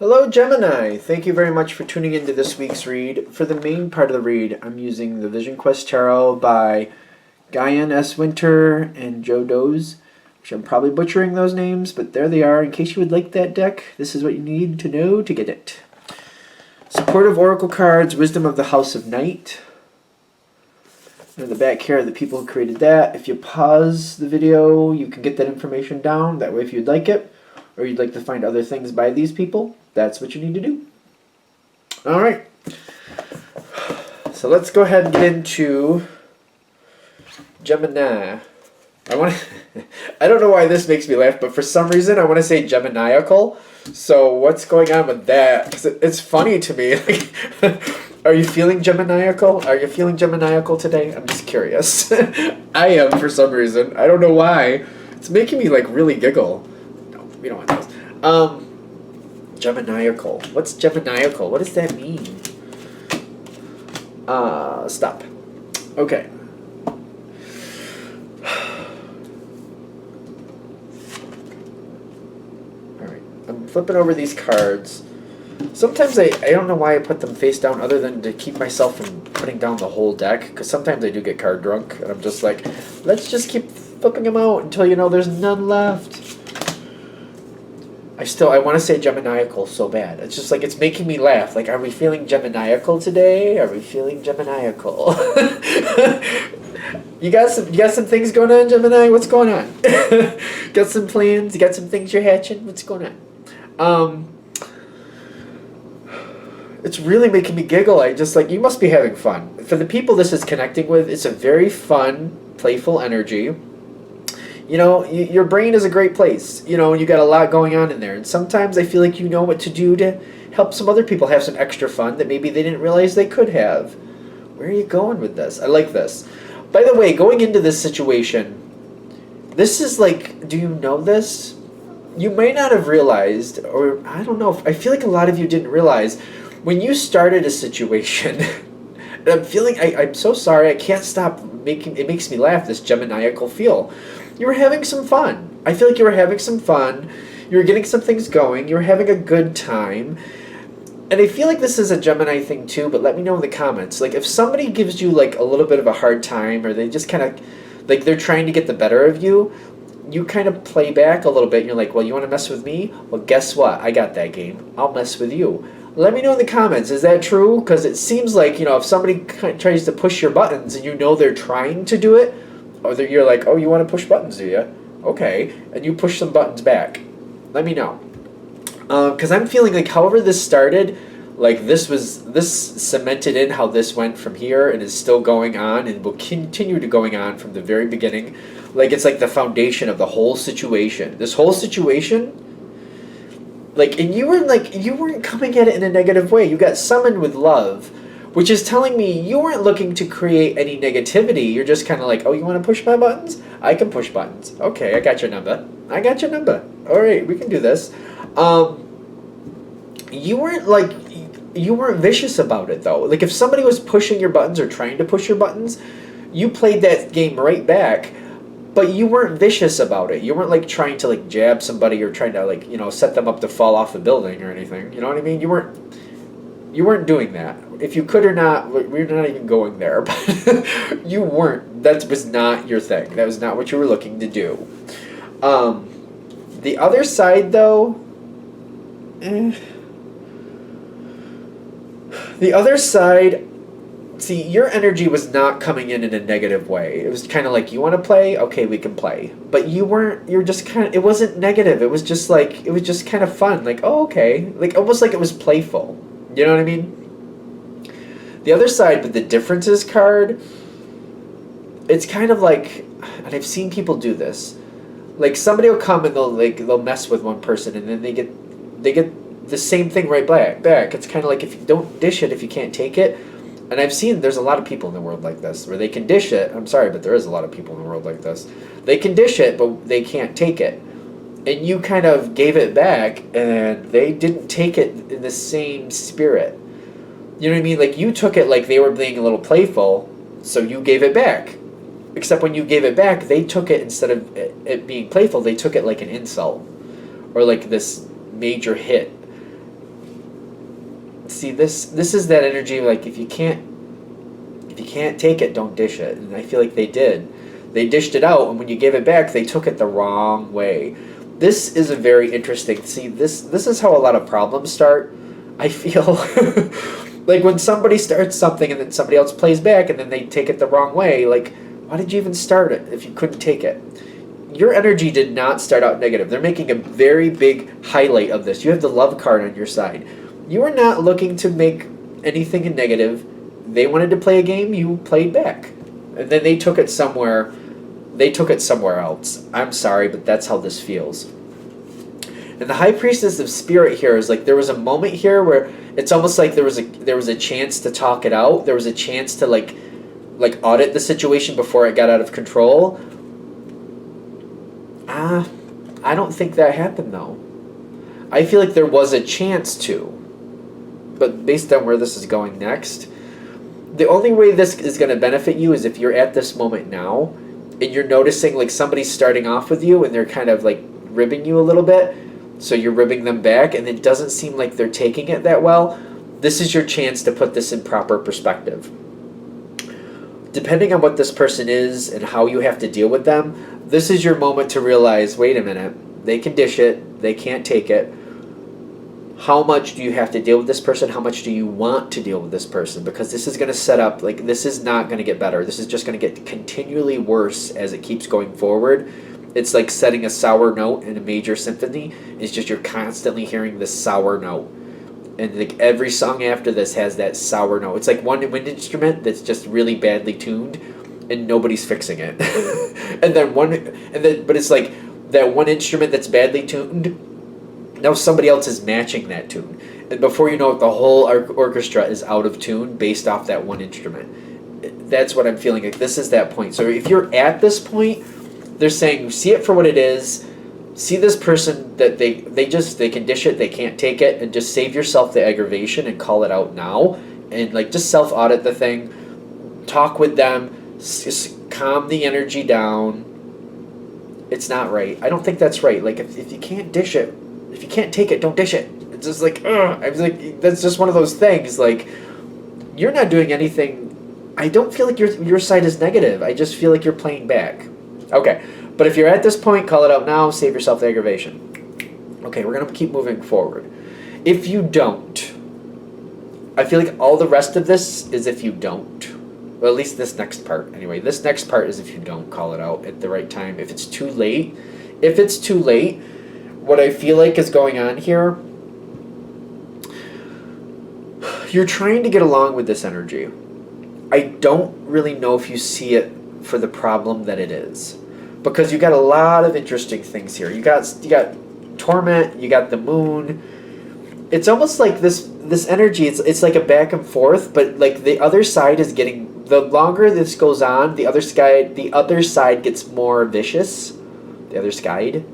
Hello, Gemini! Thank you very much for tuning into this week's read. For the main part of the read, I'm using the Vision Quest Tarot by Guyan S. Winter and Joe Doze, which I'm probably butchering those names, but there they are. In case you would like that deck, this is what you need to know to get it. Supportive Oracle cards, Wisdom of the House of Night. In the back here are the people who created that. If you pause the video, you can get that information down. That way, if you'd like it, or you'd like to find other things by these people, that's what you need to do. All right. So let's go ahead and get into Gemini. I don't know why this makes me laugh, but for some reason I want to say Geminiacal. So what's going on with that? 'Cause it's funny to me. Are you feeling Geminiacal? Are you feeling Geminiacal today? I'm just curious. I am for some reason. I don't know why. It's making me like really giggle. No, we don't want those. Geminiacal. What's Geminiacal? What does that mean? Stop. Okay. Alright. I'm flipping over these cards. Sometimes I don't know why I put them face down other than to keep myself from putting down the whole deck. Because sometimes I do get card drunk. And I'm just like, let's just keep flipping them out until, you know, there's none left. I want to say Geminiacal so bad. It's just like, it's making me laugh. Like, are we feeling Geminiacal today? Are we feeling Geminiacal? You got some things going on, Gemini? What's going on? Got some plans? You got some things you're hatching? What's going on? It's really making me giggle. I just like, you must be having fun. For the people this is connecting with, it's a very fun, playful energy. You know, your brain is a great place. You know, you got a lot going on in there. And sometimes I feel like you know what to do to help some other people have some extra fun that maybe they didn't realize they could have. Where are you going with this? I like this. By the way, going into this situation, this is like, do you know this? You may not have realized, or I don't know, I feel like a lot of you didn't realize, when you started a situation, and I'm feeling, I'm so sorry, I can't stop it makes me laugh, this Geminiacal feel. You were having some fun. I feel like you were having some fun. You were getting some things going. You were having a good time. And I feel like this is a Gemini thing too, but let me know in the comments. Like, if somebody gives you like a little bit of a hard time, or they just kind of, like, they're trying to get the better of you, you kind of play back a little bit and you're like, well, you want to mess with me? Well, guess what? I got that game. I'll mess with you. Let me know in the comments. Is that true? Because it seems like, you know, if somebody tries to push your buttons and you know they're trying to do it, or you're like, oh, you want to push buttons, do you? Okay. And you push some buttons back. Let me know. Because I'm feeling like however this started, like this cemented in how this went from here and is still going on and will continue to going on from the very beginning. Like, it's like the foundation of the whole situation. This whole situation, like, and you weren't coming at it in a negative way. You got summoned with love, which is telling me you weren't looking to create any negativity. You're just kind of like, oh, you want to push my buttons? I can push buttons. Okay, I got your number. I got your number. All right, we can do this. You weren't vicious about it, though. Like, if somebody was pushing your buttons or trying to push your buttons, you played that game right back, but you weren't vicious about it. You weren't, like, trying to, like, jab somebody or trying to, like, you know, set them up to fall off the building or anything. You know what I mean? You weren't doing that. If you could or not, we're not even going there, but you weren't. That was not your thing. That was not what you were looking to do. The other side, though, the other side, see, your energy was not coming in a negative way. It was kind of like, you want to play? Okay, we can play. But you're just kind of, it wasn't negative. It was just like, it was just kind of fun. Like, oh, okay. Like, almost like it was playful. You know what I mean? The other side with the differences card, it's kind of like, and I've seen people do this. Like, somebody will come and they'll mess with one person and then they get the same thing right back. It's kind of like, if you don't dish it, if you can't take it. And I've seen there's a lot of people in the world like this where they can dish it. I'm sorry, but there is a lot of people in the world like this. They can dish it, but they can't take it. And you kind of gave it back, and they didn't take it in the same spirit. You know what I mean? Like, you took it like they were being a little playful, so you gave it back. Except when you gave it back, they took it, instead of it being playful, they took it like an insult. Or like this major hit. see, this is that energy, like, if you can't take it, don't dish it. And I feel like they did. They dished it out, and when you gave it back, they took it the wrong way. This is a very interesting. See, this is how a lot of problems start. I feel like when somebody starts something and then somebody else plays back and then they take it the wrong way, like, why did you even start it if you couldn't take it? Your energy did not start out negative. They're making a very big highlight of this. You have the love card on your side. You are not looking to make anything negative. They wanted to play a game, you played back. And then they took it somewhere. They took it somewhere else. I'm sorry, but that's how this feels. And the High Priestess of Spirit here is like, there was a moment here where it's almost like there was a chance to talk it out. There was a chance to like audit the situation before it got out of control. I don't think that happened though. I feel like there was a chance to. But based on where this is going next, the only way this is going to benefit you is if you're at this moment now and you're noticing like somebody's starting off with you and they're kind of like ribbing you a little bit. So you're ribbing them back and it doesn't seem like they're taking it that well. This is your chance to put this in proper perspective. Depending on what this person is and how you have to deal with them, this is your moment to realize, wait a minute, they can dish it, they can't take it. How much do you have to deal with this person? How much do you want to deal with this person? Because this is going to set up, like, this is not going to get better. This is just going to get continually worse as it keeps going forward. It's like setting a sour note in a major symphony. It's just you're constantly hearing this sour note. And like every song after this has that sour note. It's like one wind instrument that's just really badly tuned and nobody's fixing it. But it's like that one instrument that's badly tuned, now somebody else is matching that tune. And before you know it, the whole orchestra is out of tune based off that one instrument. That's what I'm feeling like. This is that point. So if you're at this point, they're saying, see it for what it is. See this person that they can dish it, they can't take it, and just save yourself the aggravation and call it out now. And like just self-audit the thing. Talk with them. Just calm the energy down. It's not right. I don't think that's right. Like if you can't dish it, if you can't take it, don't dish it. It's just like, ugh. I was like, that's just one of those things. Like, you're not doing anything. I don't feel like your side is negative. I just feel like you're playing back. Okay, but if you're at this point, call it out now. Save yourself the aggravation. Okay, we're gonna keep moving forward. If you don't, I feel like all the rest of this is if you don't. Well, at least this next part. Anyway, this next part is if you don't call it out at the right time. If it's too late, what I feel like is going on here, you're trying to get along with this energy. I don't really know if you see it for the problem that it is, because you got a lot of interesting things here. You got torment, you got the moon. It's almost like this energy. It's like a back and forth, but like the other side is getting, the longer this goes on, the other side gets more vicious. The other side.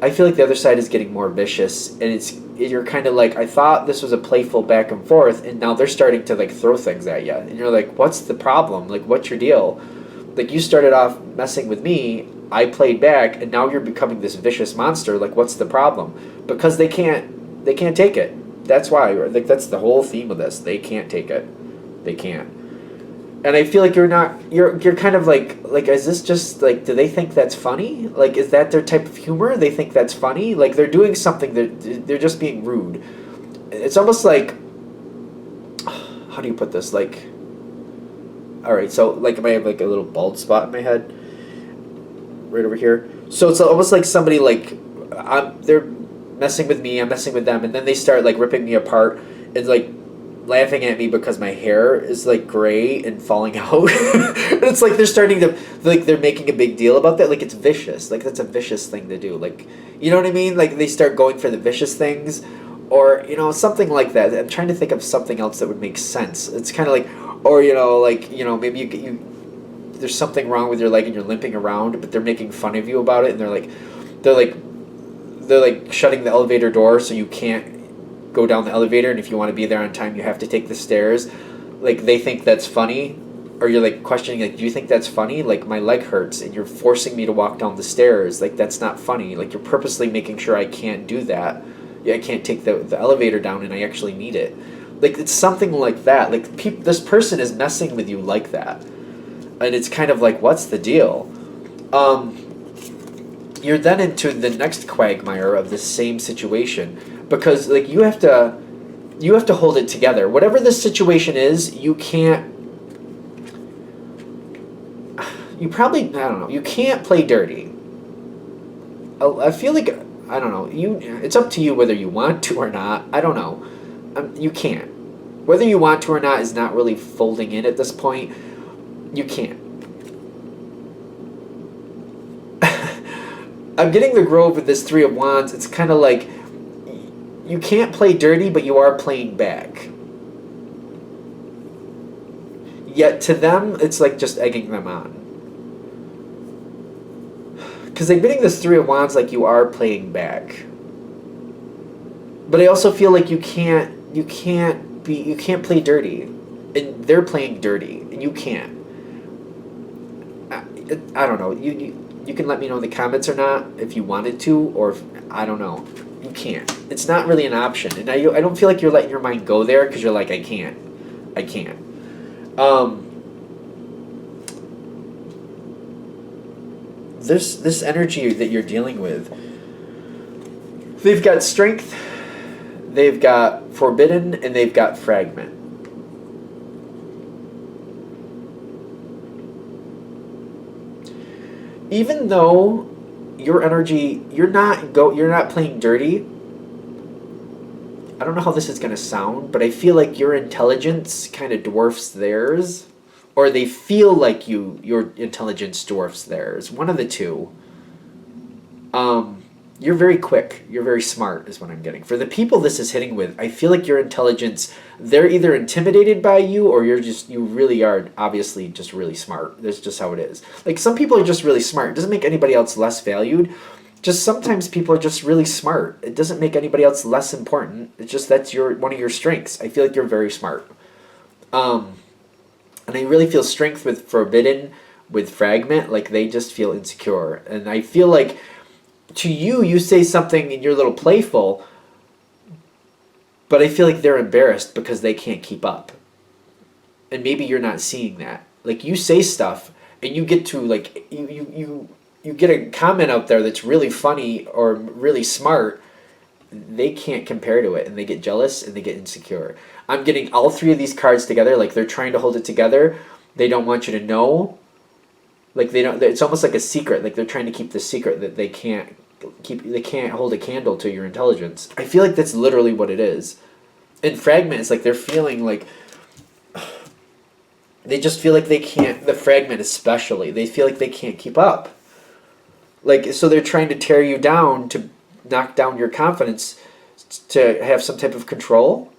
I feel like the other side is getting more vicious, and you're kind of like, I thought this was a playful back and forth, and now they're starting to like throw things at you, and you're like, what's the problem? Like, what's your deal? Like, you started off messing with me, I played back, and now you're becoming this vicious monster. Like, what's the problem? Because they can't take it. That's why. Like, that's the whole theme of this. They can't take it. They can't. And I feel like you're kind of like, is this just like, do they think that's funny? Like, is that their type of humor? They think that's funny? Like, they're doing something, they're just being rude. It's almost like, how do you put this? Like, all right, so like I have like a little bald spot in my head right over here. So it's almost like somebody like, they're messing with me, I'm messing with them, and then they start like ripping me apart and like laughing at me because my hair is like gray and falling out. It's like they're starting to, like, they're making a big deal about that. Like, it's vicious. Like, that's a vicious thing to do. Like, you know what I mean? Like, they start going for the vicious things, or, you know, something like that. I'm trying to think of something else that would make sense. It's kind of like, or, you know, like, you know, maybe you there's something wrong with your leg and you're limping around, but they're making fun of you about it, and they're like shutting the elevator door so you can't go down the elevator, and if you want to be there on time, you have to take the stairs. Like, they think that's funny, or you're like questioning, like, do you think that's funny? Like, my leg hurts and you're forcing me to walk down the stairs. Like, that's not funny. Like, you're purposely making sure I can't do that. Yeah, I can't take the elevator down, and I actually need it. Like, it's something like that. Like, this person is messing with you like that. And it's kind of like, what's the deal? You're then into the next quagmire of the same situation, because like you have to hold it together. Whatever the situation is, you can't. You probably, I don't know. You can't play dirty. I feel like, I don't know. It's up to you whether you want to or not. I don't know. You can't. Whether you want to or not is not really folding in at this point. You can't. I'm getting the Grove with this Three of Wands. It's kind of like you can't play dirty, but you are playing back. Yet to them, it's like just egging them on. Because they're getting this Three of Wands like you are playing back. But I also feel like you can't play dirty. And they're playing dirty, and you can't. I don't know. You can let me know in the comments or not if you wanted to, or if, I don't know. You can't. It's not really an option. And I don't feel like you're letting your mind go there because you're like, I can't. This energy that you're dealing with, they've got strength, they've got forbidden, and they've got fragment. Even though your energy, you're not playing dirty. I don't know how this is going to sound, but I feel like your intelligence kind of dwarfs theirs, or they feel like your intelligence dwarfs theirs. One of the two. You're very quick. You're very smart is what I'm getting. For the people this is hitting with, I feel like your intelligence, they're either intimidated by you or you really are obviously just really smart. That's just how it is. Like, some people are just really smart. It doesn't make anybody else less valued. Just sometimes people are just really smart. It doesn't make anybody else less important. It's just that's one of your strengths. I feel like you're very smart. And I really feel strength with forbidden, with fragment. Like, they just feel insecure. And I feel like to you say something and you're a little playful, but I feel like they're embarrassed because they can't keep up. And maybe you're not seeing that. Like, you say stuff and you get to, like, you get a comment out there that's really funny or really smart. They can't compare to it, and they get jealous and they get insecure. I'm getting all three of these cards together, like they're trying to hold it together. They don't want you to know. Like, they don't. It's almost like a secret. Like, they're trying to keep the secret that they can't hold a candle to your intelligence. I feel like that's literally what it is. And fragment is like they're feeling like they just feel like they can't. The fragment especially, they feel like they can't keep up. Like, so they're trying to tear you down to knock down your confidence to have some type of control.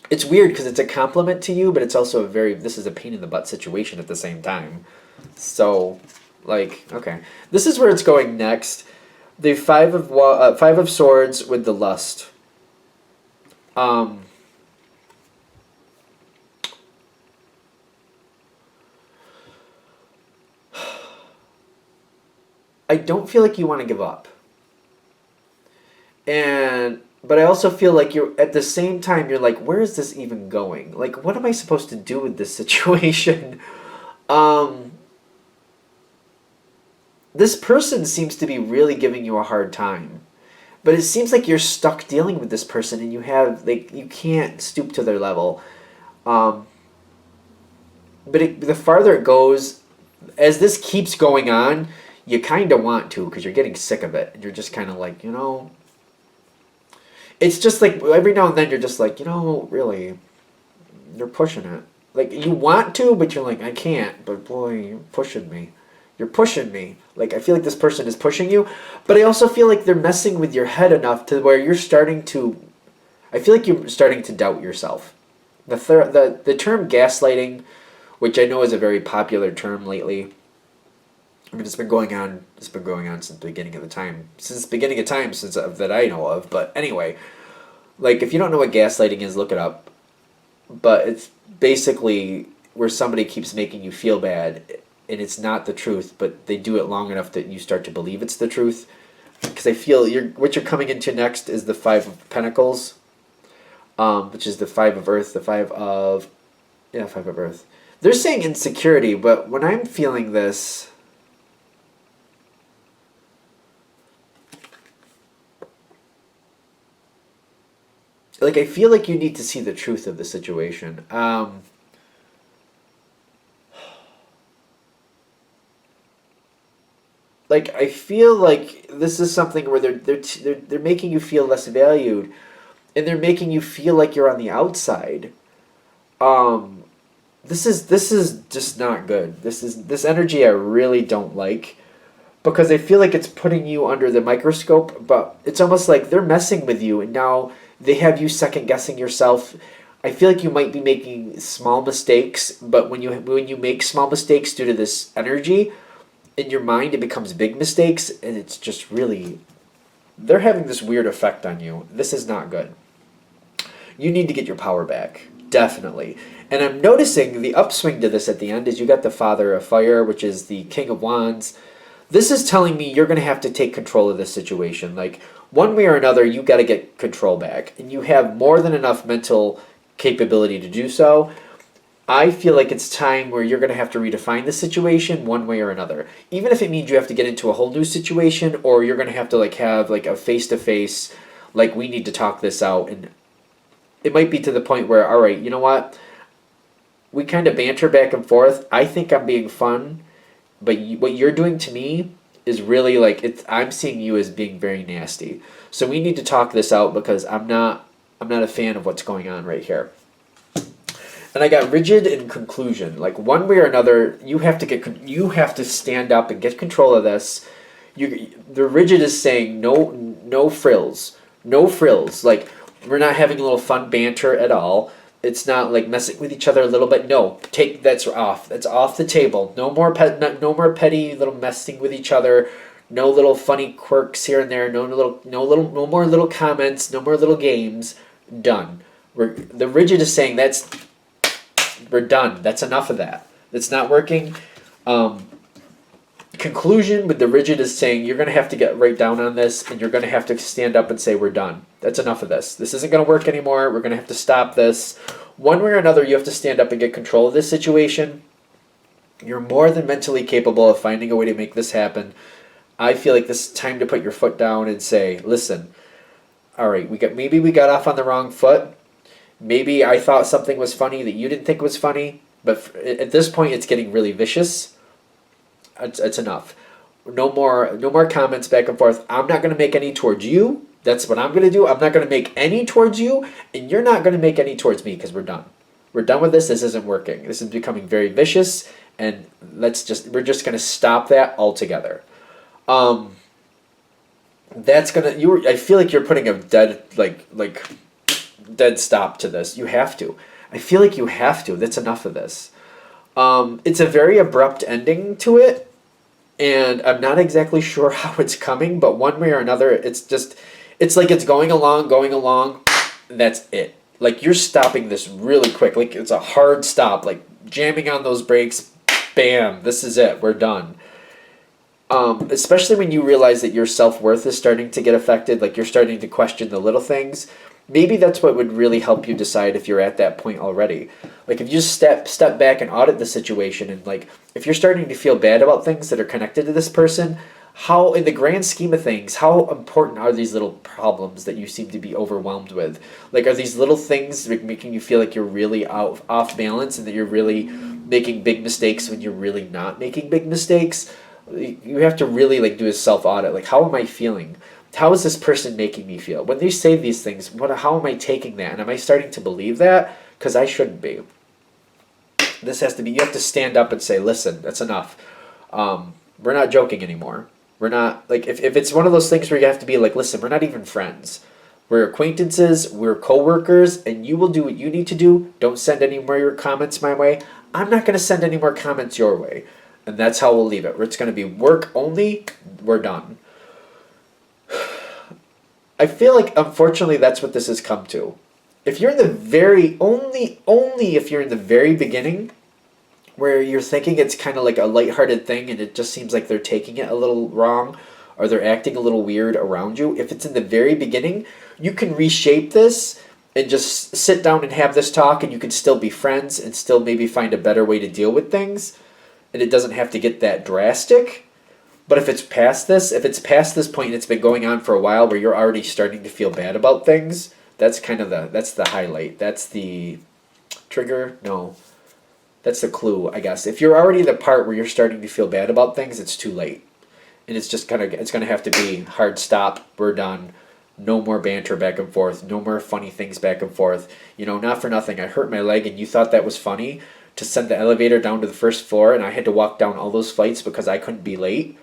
It's weird because it's a compliment to you, but it's also this is a pain in the butt situation at the same time. So, like, okay. This is where it's going next. The Five of Swords with the Lust. I don't feel like you want to give up. But I also feel like you're, at the same time, you're like, where is this even going? Like, what am I supposed to do with this situation? This person seems to be really giving you a hard time. But it seems like you're stuck dealing with this person and you can't stoop to their level. But the farther it goes, as this keeps going on, you kind of want to, because you're getting sick of it. And you're just kind of like, it's just like every now and then you're just like, really, you're pushing it. Like, you want to, but you're like, I can't. But boy, you're pushing me. You're pushing me. Like, I feel like this person is pushing you. But I also feel like they're messing with your head enough to where you're starting to, I feel like you're starting to doubt yourself. The term gaslighting, which I know is a very popular term lately. I mean, it's been going on since the beginning of time, that I know of. But anyway, like, if you don't know what gaslighting is, look it up. But it's basically where somebody keeps making you feel bad, and it's not the truth, but they do it long enough that you start to believe it's the truth. Because I feel what you're coming into next is the Five of Pentacles, which is the Five of Earth, Five of Earth. They're saying insecurity, but when I'm feeling this, like, I feel like you need to see the truth of the situation. Like, I feel like this is something where they're making you feel less valued, and they're making you feel like you're on the outside. Um, this is just not good. This energy I really don't like, because I feel like it's putting you under the microscope, but it's almost like they're messing with you, and now they have you second guessing yourself. I feel like you might be making small mistakes, but when you make small mistakes due to this energy in your mind, it becomes big mistakes, and it's just really, they're having this weird effect on you. This is not good. You need to get your power back, definitely. And I'm noticing the upswing to this at the end is you got the Father of Fire, which is the King of Wands. This is telling me you're going to have to take control of this situation. Like, one way or another, you got to get control back. And you have more than enough mental capability to do so. I feel like it's time where you're going to have to redefine the situation one way or another. Even if it means you have to get into a whole new situation, or you're going to have to have a face-to-face, like, we need to talk this out. And it might be to the point where, all right, you know what? We kind of banter back and forth. I think I'm being fun, but what you're doing to me is really I'm seeing you as being very nasty. So we need to talk this out, because I'm not a fan of what's going on right here. And I got rigid in conclusion. Like, one way or another, you have to stand up and get control of this. The rigid is saying no frills, no frills. Like, we're not having a little fun banter at all. It's not like messing with each other a little bit. No, that's off. That's off the table. No more petty little messing with each other. No little funny quirks here and there. No more little comments. No more little games. Done. The rigid is saying we're done. That's enough of that. It's not working. Conclusion with the rigid is saying you're going to have to get right down on this, and you're going to have to stand up and say, we're done. That's enough of this. This isn't going to work anymore. We're going to have to stop this. One way or another, you have to stand up and get control of this situation. You're more than mentally capable of finding a way to make this happen. I feel like this is time to put your foot down and say, listen, all right, maybe we got off on the wrong foot. Maybe I thought something was funny that you didn't think was funny, but at this point, it's getting really vicious. It's enough. No more comments back and forth. I'm not going to make any towards you. That's what I'm going to do. I'm not going to make any towards you, and you're not going to make any towards me, because we're done. We're done with this. This isn't working. This is becoming very vicious, and we're just going to stop that altogether. That's gonna I feel like you're putting a dead dead stop to this. You have to. I feel like you have to. That's enough of this. It's a very abrupt ending to it, and I'm not exactly sure how it's coming, but one way or another, it's like it's going along, and that's it. Like, you're stopping this really quick. Like, it's a hard stop, like jamming on those brakes, bam, this is it, we're done. Especially when you realize that your self-worth is starting to get affected, like you're starting to question the little things. Maybe that's what would really help you decide if you're at that point already. Like, if you just step back and audit the situation, and if you're starting to feel bad about things that are connected to this person, how, in the grand scheme of things, how important are these little problems that you seem to be overwhelmed with? Like, are these little things making you feel like you're really off balance, and that you're really making big mistakes when you're really not making big mistakes? You have to really do a self-audit. Like, how am I feeling? How is this person making me feel? When they say these things, how am I taking that? And am I starting to believe that? Because I shouldn't be. This has to be, you have to stand up and say, listen, that's enough. We're not joking anymore. We're not, if it's one of those things where you have to be like, listen, we're not even friends. We're acquaintances, we're co-workers, and you will do what you need to do. Don't send any more comments my way. I'm not going to send any more comments your way. And that's how we'll leave it. It's going to be work only. We're done. I feel like, unfortunately, that's what this has come to. If you're in the only if you're in the very beginning, where you're thinking it's kind of like a lighthearted thing and it just seems like they're taking it a little wrong or they're acting a little weird around you, if it's in the very beginning, you can reshape this and just sit down and have this talk, and you can still be friends and still maybe find a better way to deal with things, and it doesn't have to get that drastic. But if it's past this, point and it's been going on for a while where you're already starting to feel bad about things, that's kind of that's the highlight. That's the trigger. No, that's the clue, I guess. If you're already the part where you're starting to feel bad about things, it's too late. And it's just it's gonna have to be hard stop, we're done. No more banter back and forth, no more funny things back and forth. You know, not for nothing, I hurt my leg and you thought that was funny to send the elevator down to the first floor and I had to walk down all those flights because I couldn't be late.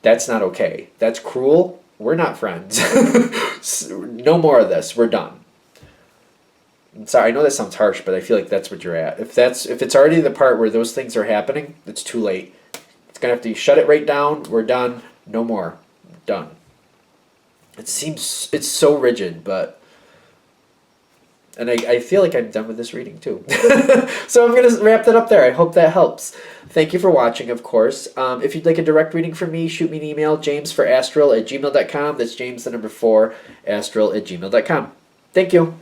That's not okay. That's cruel. We're not friends. No more of this. We're done. I'm sorry, I know that sounds harsh, but I feel like that's what you're at. If it's already the part where those things are happening, it's too late. It's gonna have to shut it right down. We're done. No more. Done. It seems it's so rigid, but and I feel like I'm done with this reading too. So I'm going to wrap that up there. I hope that helps. Thank you for watching, of course. If you'd like a direct reading from me, shoot me an email, jamesforastral@gmail.com. That's James, the number 4, astral@gmail.com. Thank you.